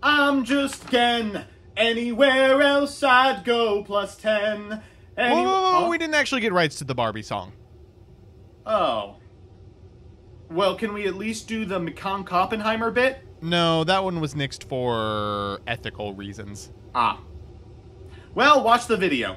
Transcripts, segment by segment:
I'm just Gen. Anywhere else I'd go plus 10. Whoa, we didn't actually get rights to the Barbie song. Oh. Well, can we at least do the Mikanko Oppenheimer bit? No, that one was nixed for ethical reasons. Ah. Well, watch the video.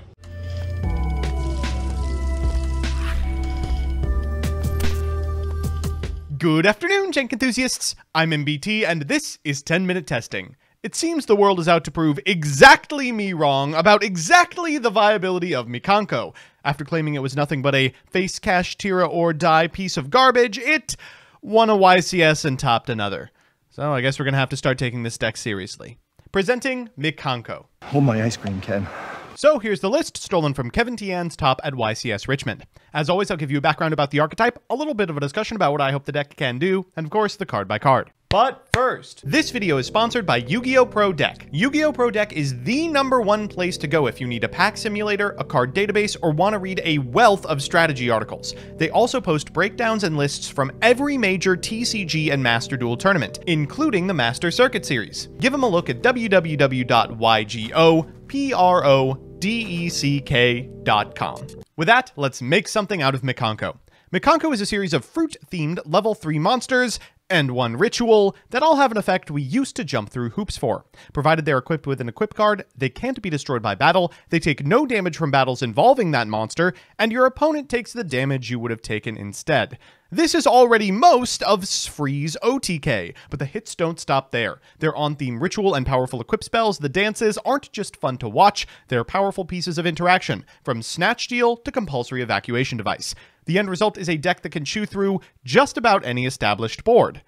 Good afternoon, Jank enthusiasts. I'm MBT, and this is 10-Minute Testing. It seems the world is out to prove exactly me wrong about exactly the viability of Mikanko. After claiming it was nothing but a face cash tira or die piece of garbage, it won a YCS and topped another. So I guess we're gonna have to start taking this deck seriously. Presenting Mikanko. Hold my ice cream, Ken. So here's the list, stolen from Kevin Tian's top at YCS Richmond. As always, I'll give you a background about the archetype, a little bit of a discussion about what I hope the deck can do, and of course, the card by card. But first, this video is sponsored by Yu-Gi-Oh! Pro Deck. Yu-Gi-Oh! Pro Deck is the #1 place to go if you need a pack simulator, a card database, or want to read a wealth of strategy articles. They also post breakdowns and lists from every major TCG and Master Duel tournament, including the Master Circuit series. Give them a look at www.ygoprodeck.com. With that, let's make something out of Mikanko. Mikanko is a series of fruit-themed level 3 monsters and one ritual that all have an effect we used to jump through hoops for. Provided they're equipped with an equip card, they can't be destroyed by battle, they take no damage from battles involving that monster, and your opponent takes the damage you would have taken instead. This is already most of Sfree's OTK, but the hits don't stop there. Their on-theme ritual and powerful equip spells, the dances, aren't just fun to watch, they're powerful pieces of interaction, from Snatch Steal to Compulsory Evacuation Device. The end result is a deck that can chew through just about any established board.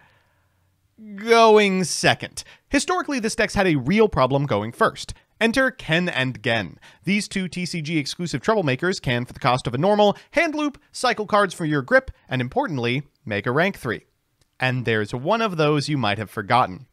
Going second. Historically, this deck's had a real problem going first. Enter Ken and Gen. These two TCG exclusive troublemakers can, for the cost of a normal, hand loop, cycle cards for your grip, and importantly, make a rank 3. And there's one of those you might have forgotten.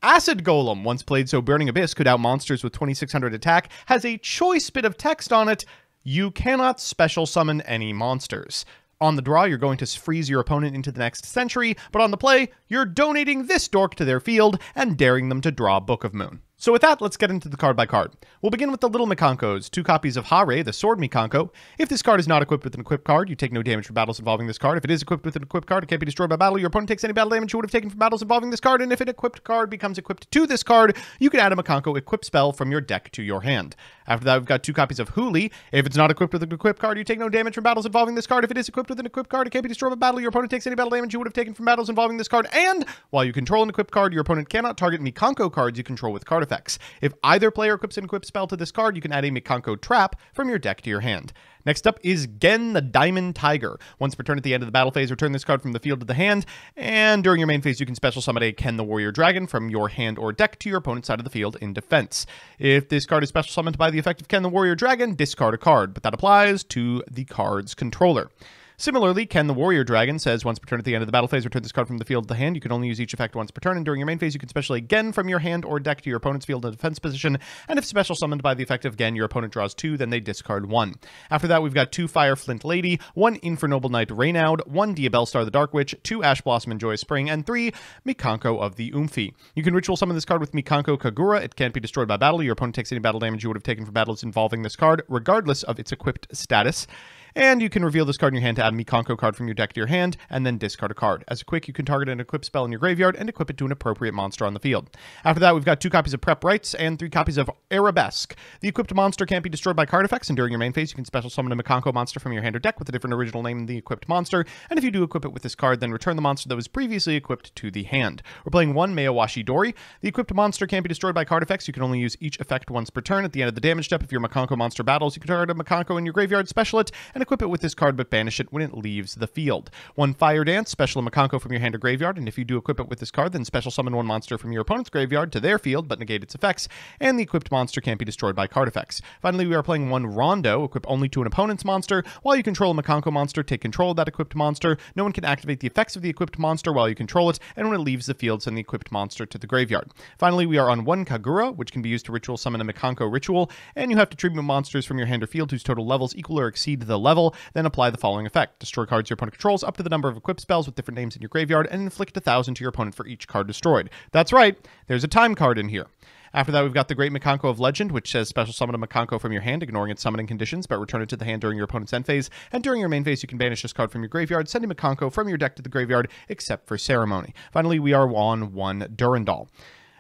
Acid Golem, once played so Burning Abyss could out monsters with 2600 attack, has a choice bit of text on it: you cannot special summon any monsters. On the draw, you're going to freeze your opponent into the next century, but on the play, you're donating this dork to their field and daring them to draw Book of Moon. So with that, let's get into the card by card. We'll begin with the little Mikankos, 2 copies of Hare, the Sword Mikanko. If this card is not equipped with an equipped card, you take no damage from battles involving this card. If it is equipped with an equipped card, it can't be destroyed by battle. Your opponent takes any battle damage you would have taken from battles involving this card, and if an equipped card becomes equipped to this card, you can add a Mikanko equipped spell from your deck to your hand. After that, we've got 2 copies of Huli. If it's not equipped with an equipped card, you take no damage from battles involving this card. If it is equipped with an equipped card, it can't be destroyed by battle. Your opponent takes any battle damage you would have taken from battles involving this card, and while you control an equipped card, your opponent cannot target Mikanko cards you control with card effects. If either player equips an equipped spell to this card, you can add a Mikanko trap from your deck to your hand. Next up is Gen the Diamond Tiger. Once per turn at the end of the battle phase, return this card from the field to the hand, and during your main phase, you can special summon a Ken the Warrior Dragon from your hand or deck to your opponent's side of the field in defense. If this card is special summoned by the effect of Ken the Warrior Dragon, discard a card, but that applies to the card's controller. Similarly, Ken the Warrior Dragon says once per turn at the end of the battle phase, return this card from the field to the hand. You can only use each effect once per turn, and during your main phase, you can special Gen from your hand or deck to your opponent's field in defense position, and if special summoned by the effect of Gen, your opponent draws 2, then they discard 1. After that, we've got 2 Fire Flint Lady, 1 Infernoble Knight Reynaud, 1 Diabellstar the Dark Witch, 2 Ash Blossom and Joyous Spring, and 3 Mikanko of the Oomphy. You can ritual summon this card with Mikanko Kagura. It can't be destroyed by battle. Your opponent takes any battle damage you would have taken from battles involving this card, regardless of its equipped status. And you can reveal this card in your hand to add a Mikanko card from your deck to your hand, and then discard a card. As a quick, you can target an equipped spell in your graveyard and equip it to an appropriate monster on the field. After that, we've got 2 copies of Prep Rites and 3 copies of Arabesque. The equipped monster can't be destroyed by card effects, and during your main phase, you can special summon a Mikanko monster from your hand or deck with a different original name than the equipped monster, and if you do equip it with this card, then return the monster that was previously equipped to the hand. We're playing 1 Maewashi Dori. The equipped monster can't be destroyed by card effects. You can only use each effect once per turn. At the end of the damage step, if your Mikanko monster battles, you can target a Mikanko in your graveyard, special it, and equip it with this card, but banish it when it leaves the field. 1 Fire Dance, special a Mikanko from your hand or graveyard, and if you do equip it with this card, then special summon 1 monster from your opponent's graveyard to their field, but negate its effects, and the equipped monster can't be destroyed by card effects. Finally, we are playing 1 Rondo, equip only to an opponent's monster. While you control a Mikanko monster, take control of that equipped monster. No one can activate the effects of the equipped monster while you control it, and when it leaves the field, send the equipped monster to the graveyard. Finally, we are on 1 Kagura, which can be used to ritual summon a Mikanko ritual, and you have to tribute monsters from your hand or field whose total levels equal or exceed the level level, then apply the following effect. Destroy cards your opponent controls up to the number of equipped spells with different names in your graveyard, and inflict 1,000 to your opponent for each card destroyed. That's right, there's a time card in here. After that, we've got the Great Mikanko of Legend, which says special summon a Mikanko from your hand, ignoring its summoning conditions, but return it to the hand during your opponent's end phase. And during your main phase, you can banish this card from your graveyard, sending Mikanko from your deck to the graveyard, except for Ceremony. Finally, we are on 1 Durandal.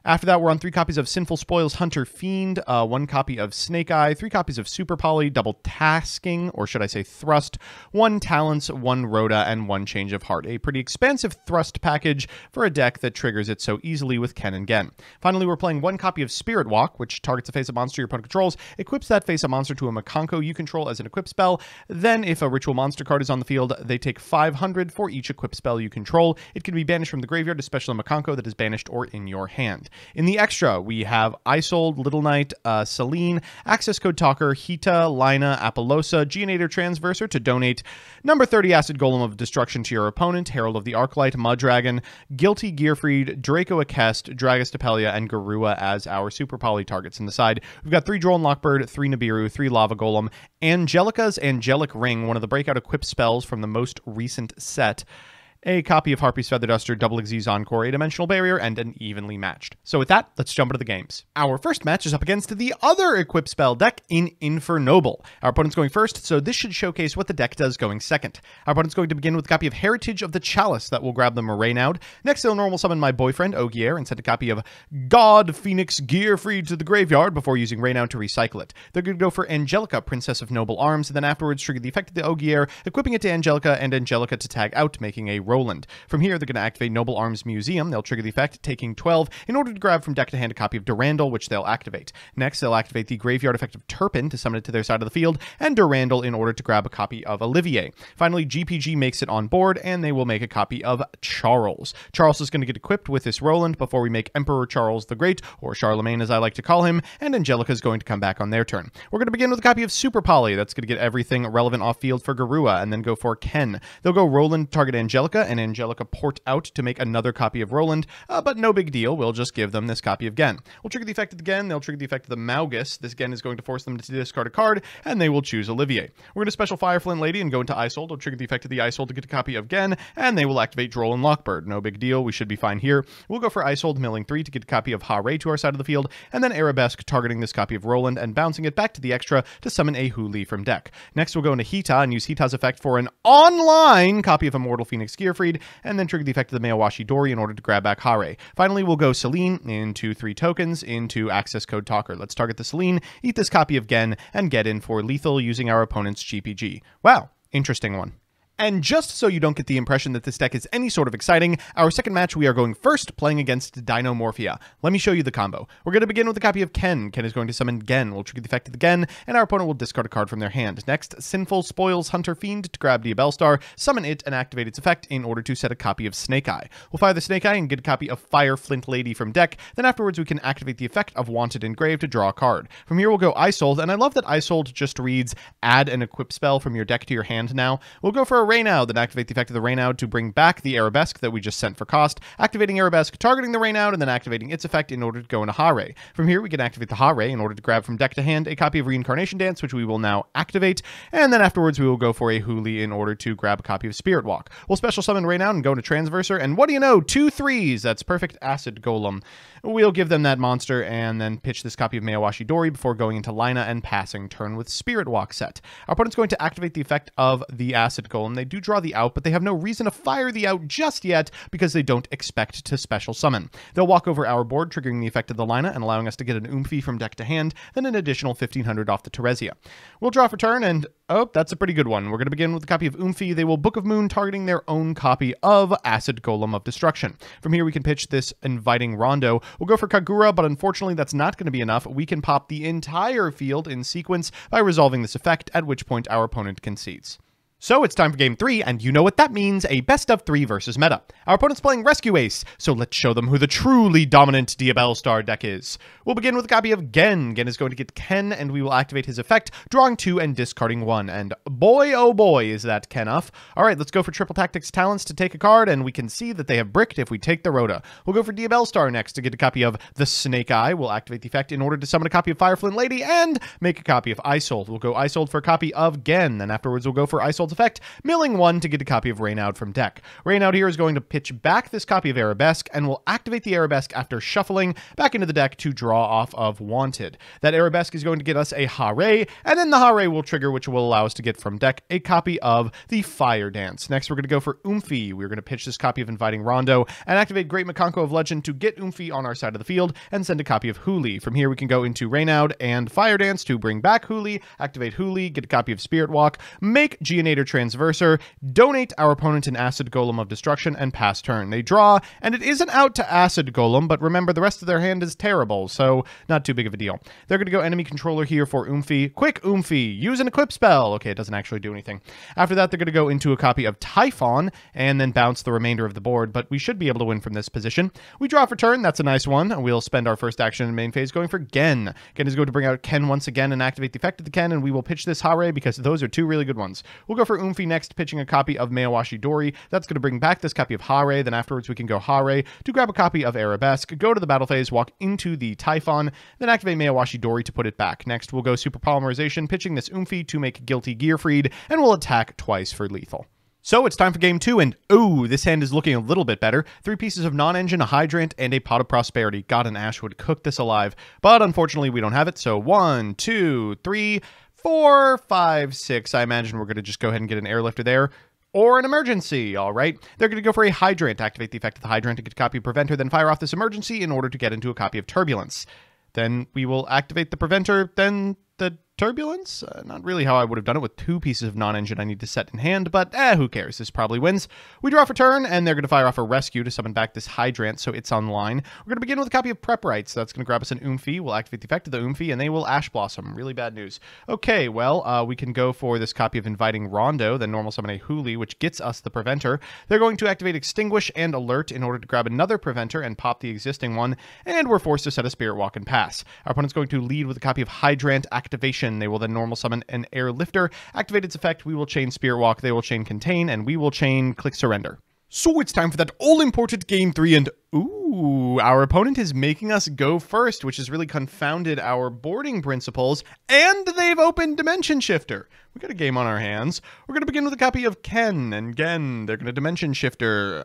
After that, we're on 3 copies of Sinful Spoils Hunter Fiend, 1 copy of Snake Eye, 3 copies of Super Poly, Double Tasking, or should I say Thrust, 1 Talents, 1 Rhoda, and 1 Change of Heart. A pretty expansive Thrust package for a deck that triggers it so easily with Ken and Gen. Finally, we're playing 1 copy of Spirit Walk, which targets a face-up monster your opponent controls, equips that face-up monster to a Mikanko you control as an equip spell. Then, if a Ritual Monster card is on the field, they take 500 for each equip spell you control. It can be banished from the graveyard, especially a Mikanko that is banished or in your hand. In the extra, we have Isold, Little Knight, Celine, Access Code Talker, Hita, Lina, Apollosa, Geonator Transverser to donate number 30 Acid Golem of Destruction to your opponent, Herald of the Arclight, Mudragon, Guilty Gearfried, Draco Akest, Dragostapelia, and Garua as our Super Poly targets. In the side, we've got 3 Droll and Lockbird, 3 Nibiru, 3 Lava Golem, Angelica's Angelic Ring, one of the breakout equip spells from the most recent set, a copy of Harpy's Feather Duster, Double Xyz Encore, a Dimensional Barrier, and an evenly matched. So with that, let's jump into the games. Our first match is up against the other equip spell deck in Infernoble. Our opponent's going first, so this should showcase what the deck does going second. Our opponent's going to begin with a copy of Heritage of the Chalice that will grab them a Raynaud. Next, they'll normal summon my boyfriend, Ogier, and send a copy of God Phoenix Gearfried to the graveyard before using Raynaud to recycle it. They're going to go for Angelica, Princess of Noble Arms, and then afterwards trigger the effect of the Ogier, equipping it to Angelica and Angelica to tag out, making a Roland. From here, they're going to activate Noble Arms Museum. They'll trigger the effect, taking 12, in order to grab from deck to hand a copy of Durandal, which they'll activate. Next, they'll activate the Graveyard effect of Turpin to summon it to their side of the field, and Durandal in order to grab a copy of Olivier. Finally, GPG makes it on board, and they will make a copy of Charles. Charles is going to get equipped with this Roland before we make Emperor Charles the Great, or Charlemagne as I like to call him, and Angelica is going to come back on their turn. We're going to begin with a copy of Super Poly. That's going to get everything relevant off field for Garua, and then go for Ken. They'll go Roland, target Angelica, and Angelica port out to make another copy of Roland, but no big deal. We'll just give them this copy of Gen. We'll trigger the effect of the Gen. They'll trigger the effect of the Maugus. This Gen is going to force them to discard a card, and they will choose Olivier. We're going to special Fireflint Lady and go into Isold. We'll trigger the effect of the Isold to get a copy of Gen, and they will activate Droll and Lockbird. No big deal. We should be fine here. We'll go for Isold, milling 3 to get a copy of Hare to our side of the field, and then Arabesque, targeting this copy of Roland and bouncing it back to the extra to summon a Huli from deck. Next, we'll go into Hita and use Hita's effect for an online copy of Immortal Phoenix Gearfried, and then trigger the effect of the Mayawashi Dori in order to grab back Hare. Finally, we'll go Celine into 3 tokens into Access Code Talker. Let's target the Celine, eat this copy of Gen, and get in for lethal using our opponent's GPG. Wow, interesting one. And just so you don't get the impression that this deck is any sort of exciting, our second match we are going first, playing against Dinomorphia. Let me show you the combo. We're going to begin with a copy of Ken. Ken is going to summon Gen. We'll trigger the effect of the Gen, and our opponent will discard a card from their hand. Next, Sinful Spoils Hunter Fiend to grab Diabellstar, summon it, and activate its effect in order to set a copy of Snake Eye. We'll fire the Snake Eye and get a copy of Fireflint Lady from deck. Then afterwards we can activate the effect of Wanted Engraved to draw a card. From here we'll go Isold, and I love that Isold just reads add an equip spell from your deck to your hand now. We'll go for a Raynaud, then activate the effect of the Raynaud to bring back the Arabesque that we just sent for cost, activating Arabesque, targeting the Raynaud, and then activating its effect in order to go into Hare. From here, we can activate the Hare in order to grab from deck to hand a copy of Reincarnation Dance, which we will now activate, and then afterwards we will go for a Huli in order to grab a copy of Spirit Walk. We'll special summon Raynaud and go into Transverser, and what do you know? 2 3s! That's perfect Acid Golem. We'll give them that monster, and then pitch this copy of Mayawashi Dori before going into Lina and passing turn with Spirit Walk set. Our opponent's going to activate the effect of the Acid Golem. They do draw the out, but they have no reason to fire the out just yet because they don't expect to special summon. They'll walk over our board, triggering the effect of the Lina and allowing us to get an Oomphy from deck to hand, then an additional 1500 off the Teresia. We'll draw for turn, and oh, that's a pretty good one. We're going to begin with a copy of Oomphy. They will Book of Moon, targeting their own copy of Acid Golem of Destruction. From here, we can pitch this Inviting Rondo. We'll go for Kagura, but unfortunately, that's not going to be enough. We can pop the entire field in sequence by resolving this effect, at which point our opponent concedes. So it's time for game 3, and you know what that means, a best of 3 versus meta. Our opponent's playing Rescue Ace, so let's show them who the truly dominant Diabell Star deck is. We'll begin with a copy of Gen. Gen is going to get Ken, and we will activate his effect, drawing 2 and discarding 1. And boy, oh boy, is that Ken off. Alright, let's go for Triple Tactics Talents to take a card, and we can see that they have bricked if we take the Rhoda. We'll go for Diabell Star next to get a copy of the Snake Eye. We'll activate the effect in order to summon a copy of Fireflint Lady, and make a copy of Isold. We'll go Isold for a copy of Gen, and afterwards we'll go for Isold's effect, milling 1 to get a copy of Raynaud from deck. Raynaud here is going to pitch back this copy of Arabesque, and will activate the Arabesque after shuffling back into the deck to draw off of Wanted. That Arabesque is going to get us a Hare, and then the Hare will trigger, which will allow us to get from deck a copy of the Fire Dance. Next, we're going to go for Oomphy. We're going to pitch this copy of Inviting Rondo, and activate Great Mikanko of Legend to get Oomphy on our side of the field, and send a copy of Huli. From here, we can go into Raynaud and Fire Dance to bring back Huli, activate Huli, get a copy of Spirit Walk, make Geonator Transverser, donate our opponent an Acid Golem of Destruction, and pass turn. They draw, and it isn't out to Acid Golem, but remember, the rest of their hand is terrible, so not too big of a deal. They're going to go Enemy Controller here for Oomphy. Quick Oomphy, use an Equip spell. Okay, it doesn't actually do anything. After that, they're going to go into a copy of Typhon, and then bounce the remainder of the board, but we should be able to win from this position. We draw for turn, that's a nice one. We'll spend our first action in main phase going for Gen. Gen is going to bring out Ken once again and activate the effect of the Ken, and we will pitch this Hare because those are 2 really good ones. We'll go for Oomphy next, pitching a copy of Mayowashi Dori. That's going to bring back this copy of Hare. Then afterwards we can go Hare to grab a copy of Arabesque, go to the battle phase, walk into the Typhon, then activate Mayowashi Dori to put it back. Next we'll go Super Polymerization, pitching this Oomphy to make Guilty Gearfried, and we'll attack twice for lethal. So it's time for game 2, and ooh, this hand is looking a little bit better. 3 pieces of non-engine, a Hydrant, and a Pot of Prosperity. God, an Ash would cook this alive, but unfortunately we don't have it, so 1, 2, 3, 4, 5, 6. I imagine we're going to just go ahead and get an Airlifter there. Or an emergency, all right. They're going to go for a Hydrant, activate the effect of the Hydrant to get a copy of Preventer, then fire off this emergency in order to get into a copy of Turbulence. Then we will activate the Preventer, then the Turbulence? Not really how I would have done it with 2 pieces of non-engine I need to set in hand, but who cares? This probably wins. We draw for turn, and they're going to fire off a Rescue to summon back this Hydrant, so it's online. We're going to begin with a copy of Prep Rites. So that's going to grab us an Oomphy. We'll activate the effect of the Oomphy, and they will Ash Blossom. Really bad news. Okay, well, we can go for this copy of Inviting Rondo, then normal summon a Huli, which gets us the Preventer. They're going to activate Extinguish and Alert in order to grab another Preventer and pop the existing one, and we're forced to set a Spirit Walk and pass. Our opponent's going to lead with a copy of Hydrant Activation. They will then normal summon an Airlifter. Activate its effect, we will chain Spirit Walk, they will chain Contain, and we will chain Click Surrender. So it's time for that all-important game 3, and ooh, our opponent is making us go first, which has really confounded our boarding principles, and they've opened Dimension Shifter. We got a game on our hands. We're going to begin with a copy of Ken, and Gen, they're going to Dimension Shifter,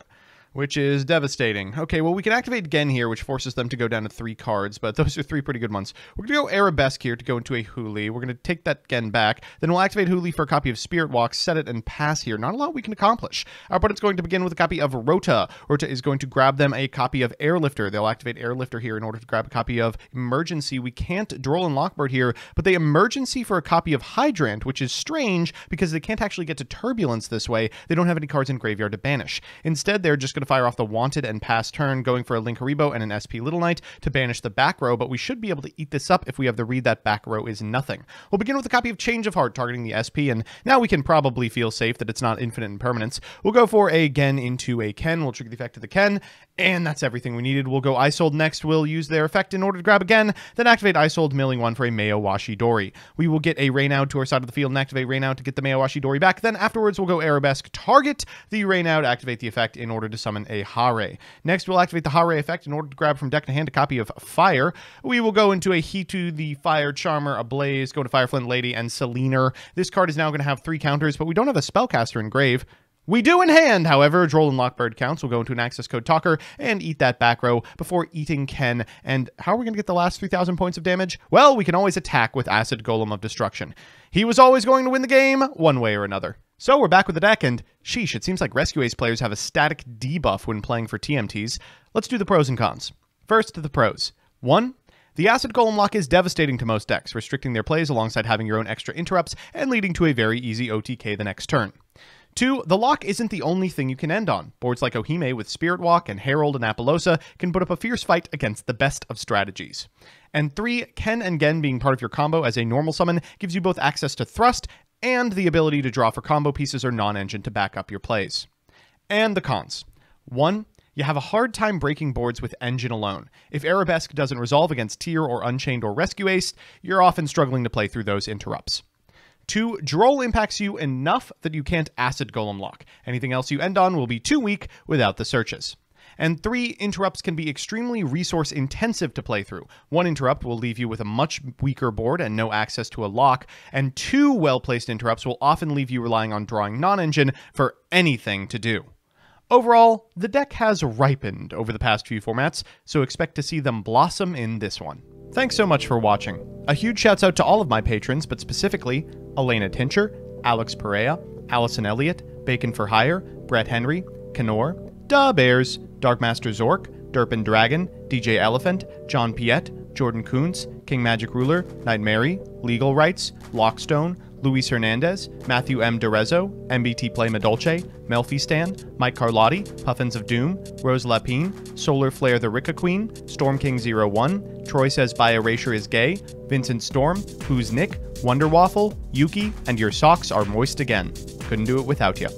which is devastating. Okay, well, we can activate Gen here, which forces them to go down to 3 cards, but those are 3 pretty good ones. We're going to go Arabesque here to go into a Huli. We're going to take that Gen back. Then we'll activate Huli for a copy of Spirit Walk, set it, and pass here. Not a lot we can accomplish. Our opponent's going to begin with a copy of Rota. Rota is going to grab them a copy of Airlifter. They'll activate Airlifter here in order to grab a copy of Emergency. We can't Droll Lockbird here, but they Emergency for a copy of Hydrant, which is strange because they can't actually get to Turbulence this way. They don't have any cards in graveyard to banish. Instead, they're just going to fire off the Wanted and pass turn, going for a Link Haribo and an SP Little Knight to banish the back row, but we should be able to eat this up if we have the read that back row is nothing. We'll begin with a copy of Change of Heart targeting the SP, and now we can probably feel safe that it's not infinite impermanence. We'll go for a Gen into a Ken. We'll trigger the effect of the Ken, and that's everything we needed. We'll go Isold next. We'll use their effect in order to grab again, then activate Isold, milling 1 for a Mayowashi Dori. We will get a Raynaud to our side of the field and activate Raynaud to get the Mayowashi Dori back. Then afterwards, we'll go Arabesque, target the Raynaud, activate the effect in order to summon a Hare. Next, we'll activate the Hare effect in order to grab from deck to hand a copy of Fire. We will go into a Hitu, the Fire Charmer, Ablaze, go to Fireflint Lady, and Seliner. This card is now going to have 3 counters, but we don't have a Spellcaster in grave. We do in hand, however. Droll Lockbird counts. We'll go into an Access Code Talker and eat that back row before eating Ken. And how are we going to get the last 3,000 points of damage? Well, we can always attack with Acid Golem of Destruction. He was always going to win the game, one way or another. So we're back with the deck, and sheesh, it seems like Rescue Ace players have a static debuff when playing for TMTs. Let's do the pros and cons. First, the pros. 1. The Acid Golem lock is devastating to most decks, restricting their plays alongside having your own extra interrupts and leading to a very easy OTK the next turn. 2. The lock isn't the only thing you can end on. Boards like Ohime with Spirit Walk and Herald and Appaloosa can put up a fierce fight against the best of strategies. And 3. Ken and Gen being part of your combo as a normal summon gives you both access to Thrust and the ability to draw for combo pieces or non-engine to back up your plays. And the cons. 1. You have a hard time breaking boards with engine alone. If Arabesque doesn't resolve against Tier or Unchained or Rescue Ace, you're often struggling to play through those interrupts. 2. Droll impacts you enough that you can't Acid Golem lock. Anything else you end on will be too weak without the searches. And 3. Interrupts can be extremely resource intensive to play through. 1 interrupt will leave you with a much weaker board and no access to a lock, and 2 well-placed interrupts will often leave you relying on drawing non-engine for anything to do. Overall, the deck has ripened over the past few formats, so expect to see them blossom in this one. Thanks so much for watching. A huge shouts out to all of my patrons, but specifically Elena Tincher, Alex Perea, Allison Elliott, Bacon for Hire, Brett Henry, Kenor, Da Bears, Darkmaster Zork, Derpin Dragon, DJ Elephant, John Piet, Jordan Coons, King Magic Ruler, Knight Mary, Legal Rights, Lockstone, Luis Hernandez, Matthew M. Derezzo, MBT Play Madolce, Melfi Stan, Mike Carlotti, Puffins of Doom, Rose Lapine, Solar Flare the Ricka Queen, Storm King 01, Troy Says By Erasure is Gay, Vincent Storm, Who's Nick, Wonder Waffle, Yuki, and Your Socks Are Moist Again. Couldn't do it without you.